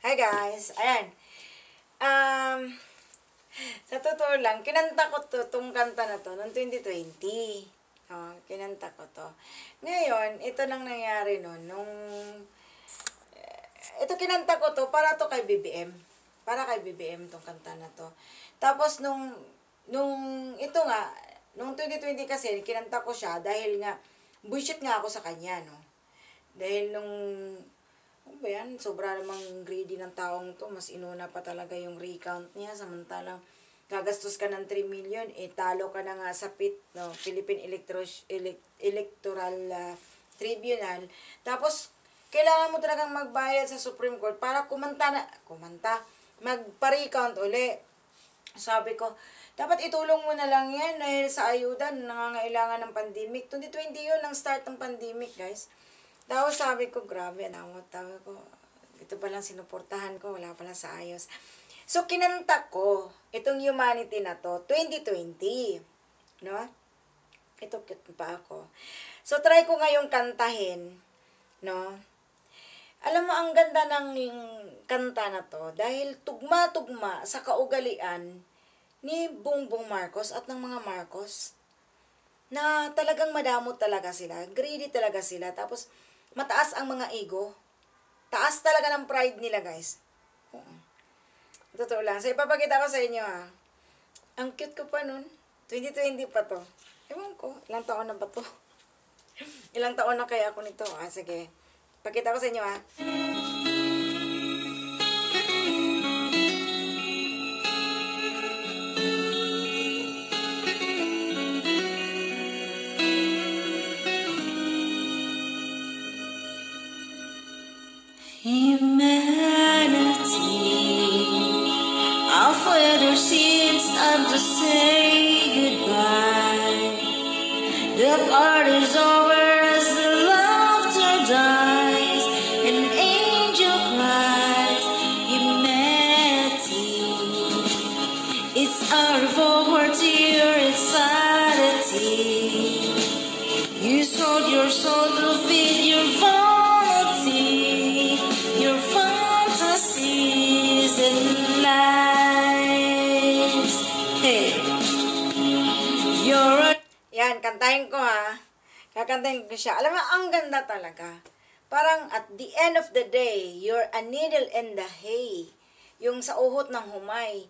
Hi guys, ayan. Um, sa totoo lang, kinanta ko tong kanta na to noong 2020. Oh, kinanta ko to. Ngayon, ito nang nangyari nung ito kinanta ko to para to kay BBM. Para kay BBM tong kanta na to. Tapos ito nga, nung 2020 kasi kinanta ko siya dahil nga bullshit nga ako sa kanya, no. Dahil ano ba yan? Sobra namang greedy ng taong to. Mas inuna pa talaga yung recount niya. Samantalang gagastos ka ng 3 million, talo ka na nga sa PIT, no? Philippine Electoral Tribunal. Tapos, kailangan mo talagang magbayad sa Supreme Court para magpa-recount uli. Sabi ko, dapat itulong mo na lang yan dahil sa ayuda, nangangailangan ng pandemic. 2020 yun, ang start ng pandemic, guys. Tapos sabi ko, grabe, sabi ko, ito palang sinuportahan ko, wala pala sa ayos. So, kinanta ko, itong Humanity na to, 2020. No? Ito, cute pa ako. So, try ko ngayong kantahin. No? Alam mo, ang ganda ng kanta na to, dahil tugma-tugma sa kaugalian ni Bongbong Marcos at ng mga Marcos, na talagang madamot talaga sila, greedy talaga sila, tapos mataas ang mga ego. Taas talaga ng pride nila, guys. Totoo lang. So, ipapakita ko sa inyo, ha. Ang cute ko pa nun. 2020 pa to. Ewan ko, ilang taon na ba to? Ilang taon na kaya ako nito? Sige. Pakita ko sa inyo, ha. Humanity, off with our seats, time to say goodbye. The party's over as the laughter dies, an angel cries. Humanity, it's our forward to your insanity. You sold your soul to feed your vanity, your fantasies and lies. Hey, you're a... Yan, kantahin ko, ha. Kakantahin ko siya. Alam mo, ang ganda talaga. Parang at the end of the day, you're a needle in the hay. Yung sa uhot ng humay,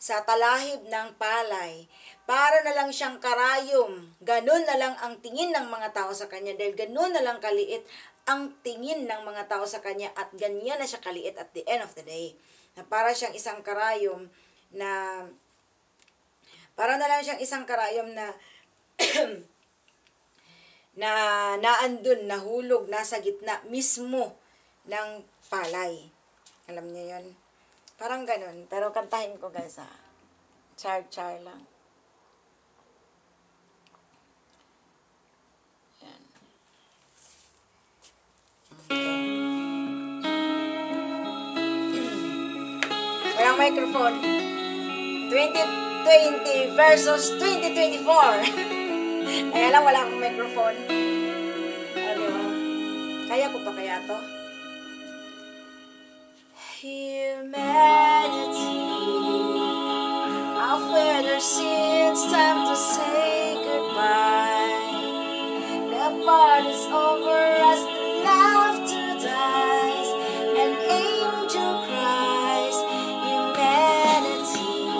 sa talahib ng palay. Para na lang siyang karayom. Ganun na lang ang tingin ng mga tao sa kanya. Dahil ganun na lang kaliit ang tingin ng mga tao sa kanya. At ganyan na siya kaliit at the end of the day. Na para siyang isang karayom na... Para na lang siyang isang karayom na... na naandun, nahulog, nasa gitna mismo ng palay. Alam niyo yun? Parang ganun. Pero kantahin ko, guys, ha. Char-char lang. Yan. Okay. Walang microphone. 2020 versus 2024. Kaya lang, wala akong microphone. Diba? Kaya ko pa kaya to? Humanity, off with our sins, time to say goodbye. The party's over as the laughter dies, an angel cries. Humanity,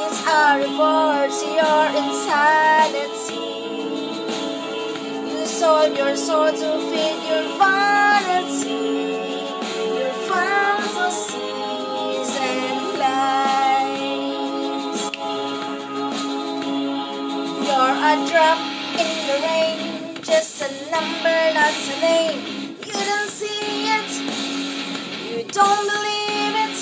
it's our reward to your insanity. You sold your soul to feed your vanity, fantasies and lies. You're a drop in the rain, just a number, not a name. You don't see it, you don't believe it.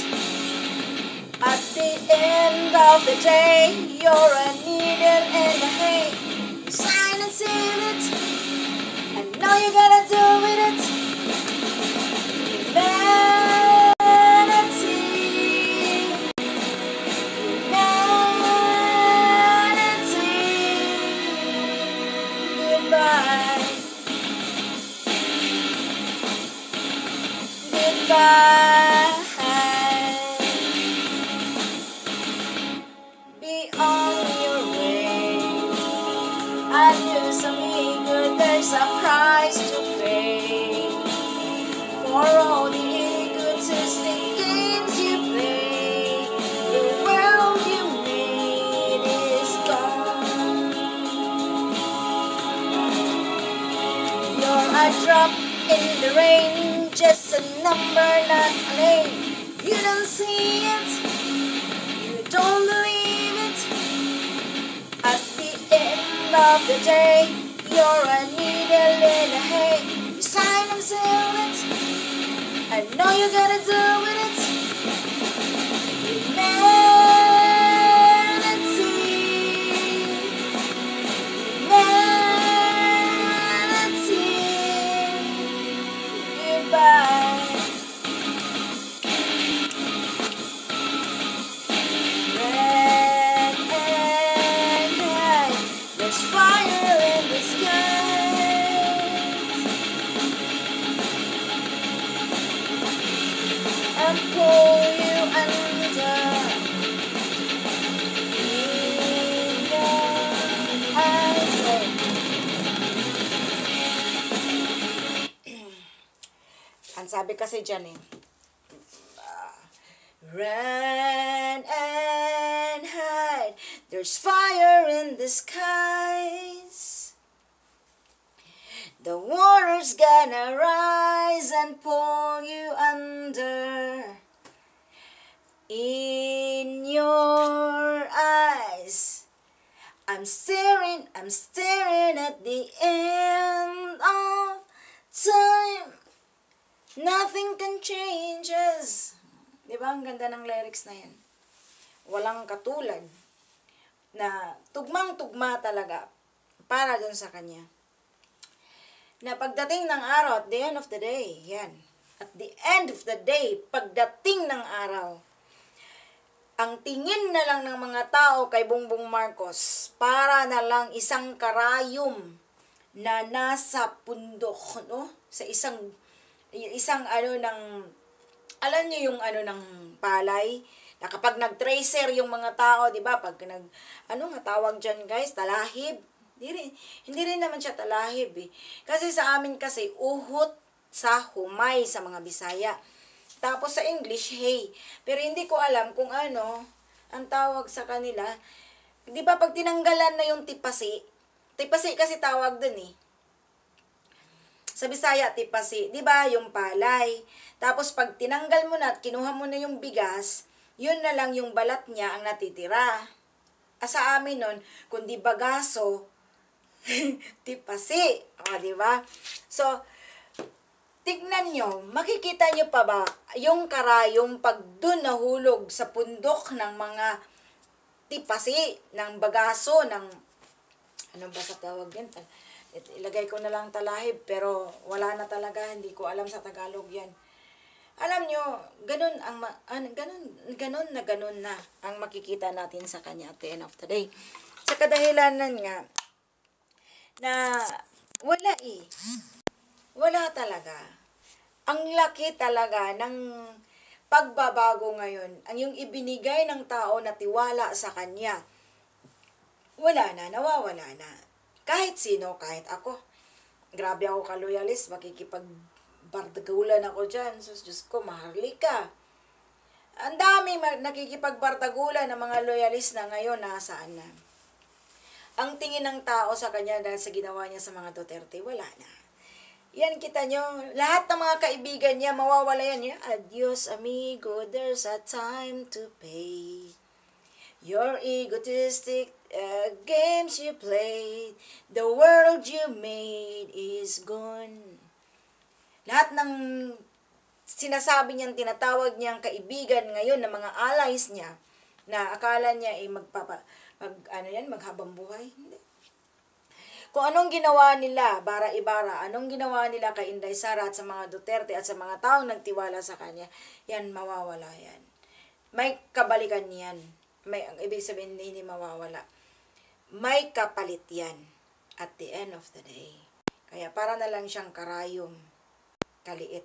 At the end of the day, you're a needle in the hay. You sign and seal it, and now you gotta do with it. Goodbye. Goodbye. Be on your way. Adios, amigo, there's a price to pay for all the egotistic games you play. The world you made is gone. You're a drop in the rain, just a number, not a name. You don't see it, you don't believe it. At the end of the day, you're a needle in a hay. You sign and seal it, I know you gotta do with it. Humanity, humanity, goodbye. Red and white, there's fire in the sky. And pull you under in your eyes. Ang sabi kasi dyan run and hide, there's fire in the skies. The water's gonna rise and pull you under in your eyes. I'm staring at the end of time. Nothing can change us. Diba? Ang ganda ng lyrics na yan. Walang katulad na tugmang-tugma talaga para dun sa kanya. Na pagdating ng araw, at the end of the day, yan. At the end of the day, pagdating ng araw, ang tingin na lang ng mga tao kay Bongbong Marcos, para na lang isang karayom na nasa pundok, no? Sa isang alam niyo yung ng palay, na kapag nag-tracer yung mga tao, di ba, pag nga tawag dyan guys, talahib. Hindi rin naman siya talahib eh. Kasi sa amin kasi, uhot sa humay sa mga Bisaya. Tapos sa English, hey. Pero hindi ko alam kung ano ang tawag sa kanila. Di ba pag tinanggalan na yung tipasi kasi tawag dun eh. Sa Bisaya, tipasi, di ba, yung palay. Tapos pag tinanggal mo na at kinuha mo na yung bigas, yun na lang yung balat niya ang natitira. Sa amin nun, kundi bagaso, tipasi. O, di ba? So, tignan nyo, makikita nyo pa ba yung karayong pag dun nahulog sa pundok ng mga tipasi, ng bagaso, ng, ano ba sa tawag yan? Ilagay ko na lang talahib, pero wala na talaga, hindi ko alam sa Tagalog yan. Alam nyo, ganun na ang makikita natin sa kanya at the end of the day. Sa kadahilanan nga, na wala eh. Wala talaga. Ang laki talaga ng pagbabago ngayon, ang yung ibinigay ng tao na tiwala sa kanya, wala na, nawawala na. Kahit sino, kahit ako. Grabe ako ka-loyalist, makikipagbardagulan ako dyan. Sus, Diyos ko, maharlika. Ang dami nakikipagbardagulan ng mga loyalist na ngayon, nasaan na. Ang tingin ng tao sa kanya dahil sa ginawa niya sa mga Duterte, wala na. Yan, kita nyo, lahat ng mga kaibigan niya, mawawala yan. Adios, amigo, there's a time to pay. Your egotistic games you played, the world you made is gone. Lahat ng sinasabi niyang, tinatawag niyang kaibigan ngayon ng mga allies niya, na akala niya ay maghabang buhay. Hindi. Kung anong ginawa nila, bara-ibara, anong ginawa nila kay Inday Sara at sa mga Duterte at sa mga taong nagtiwala sa kanya, yan, mawawala yan. May kabalikan yan. Ang ibig sabihin, hindi mawawala. May kapalit yan at the end of the day. Kaya para na lang siyang karayom, kaliit.